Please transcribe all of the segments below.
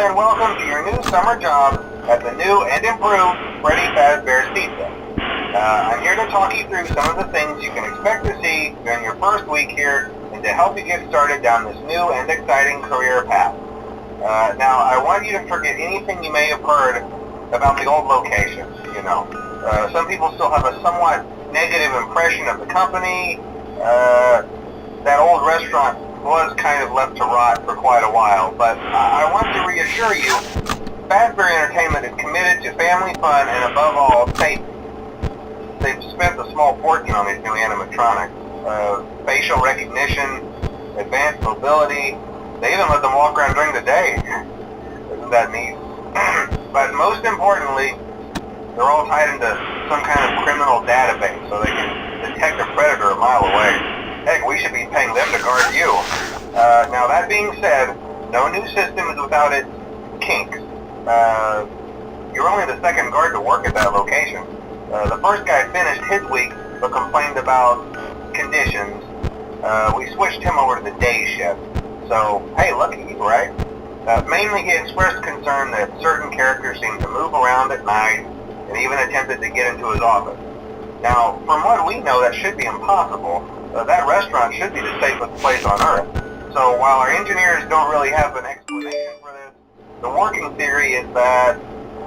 and welcome to your new summer job at the new and improved Freddy Fazbear's Pizza. I'm here to talk you through some of the things you can expect to see during your first week here and to help you get started down this new and exciting career path. Now, I want you to forget anything you may have heard about the old location. Some people still have a somewhat negative impression of the company. That old restaurant was kind of left to rot for quite a while, but I want to reassure you, Fazbear Entertainment is committed to family fun and above all, safety. They've spent a small fortune on these new animatronics. Facial recognition, advanced mobility, they even let them walk around during the day. Isn't that neat? But most importantly, they're all tied into some kind of criminal database so they can detect a predator a mile away. Heck, we should be paying them to guard you. Now that being said, no new system is without its kinks. You're only the second guard to work at that location. The first guy finished his week but complained about conditions. We switched him over to the day shift. So, hey, lucky you, right? Mainly he expressed concern that certain characters seemed to move around at night and even attempted to get into his office. Now, from what we know, that should be impossible. That restaurant should be the safest place on Earth. So while our engineers don't really have an explanation for this, the working theory is that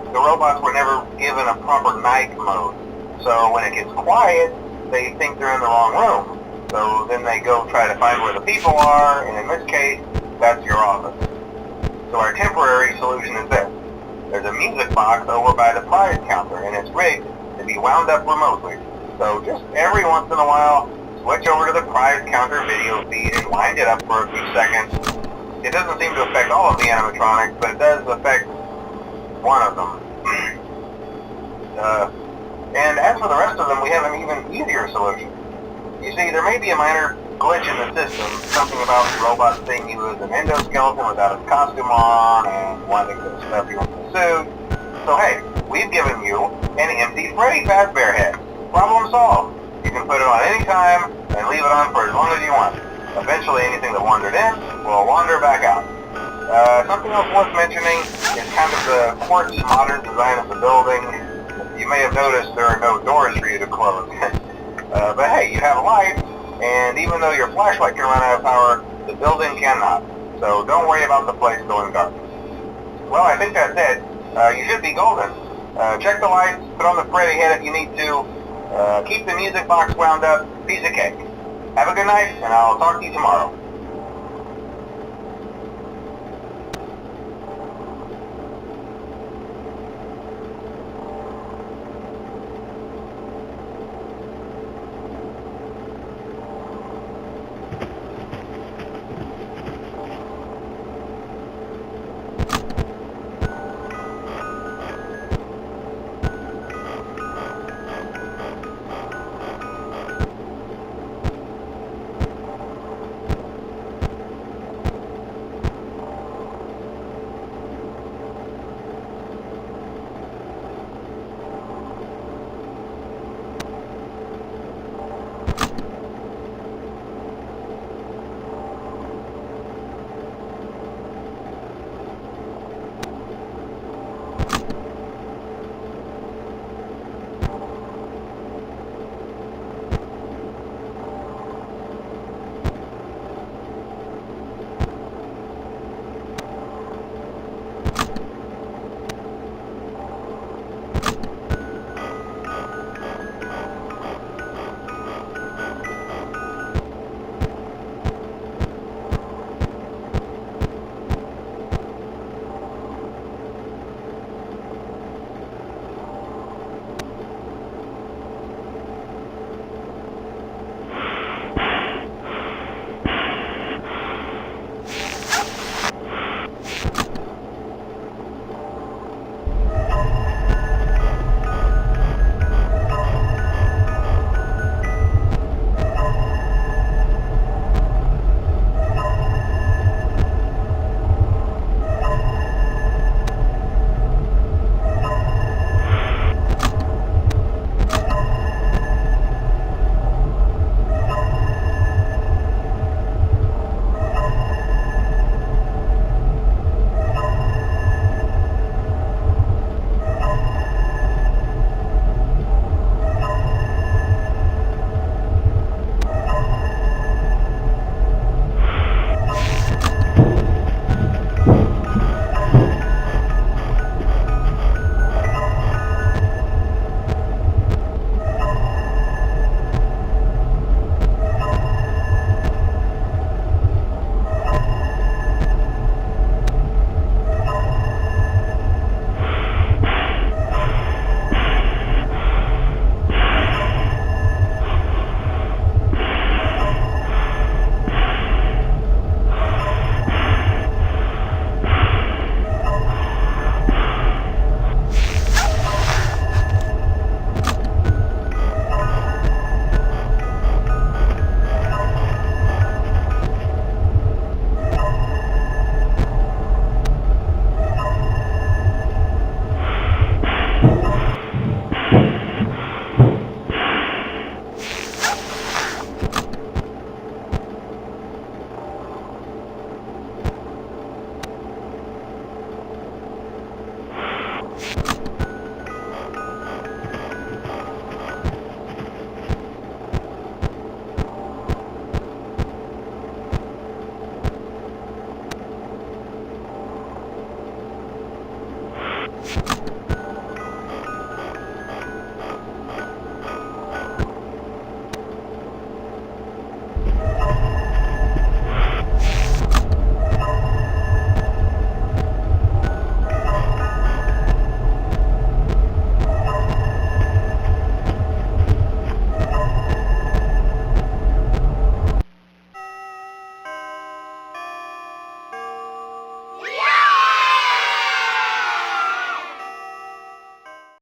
the robots were never given a proper night mode. So when it gets quiet, they think they're in the wrong room. So then they go try to find where the people are, and in this case, that's your office. So our temporary solution is this. There's a music box over by the prize counter, and it's rigged to be wound up remotely. So just every once in a while, switch over to the prize counter video feed and wind it up for a few seconds. It doesn't seem to affect all of the animatronics, but it does affect one of them. And as for the rest of them, we have an even easier solution. You see, there may be a minor glitch in the system, something about the robot seeing you as an endoskeleton without his costume on and wanting to stuff you into the suit. So hey, we've given you an empty Freddy Fazbear head. Problem solved. You can put it on any time and leave it on for as long as you want. Eventually anything that wandered in will wander back out. Something else worth mentioning is kind of the quartz modern design of the building. You may have noticed there are no doors for you to close. But hey, you have lights, and even though your flashlight can run out of power, the building cannot. So don't worry about the place going dark. Well, I think that's it. You should be golden. Check the lights, put on the Freddy head if you need to. Keep the music box wound up, piece of cake. Have a good night, and I'll talk to you tomorrow.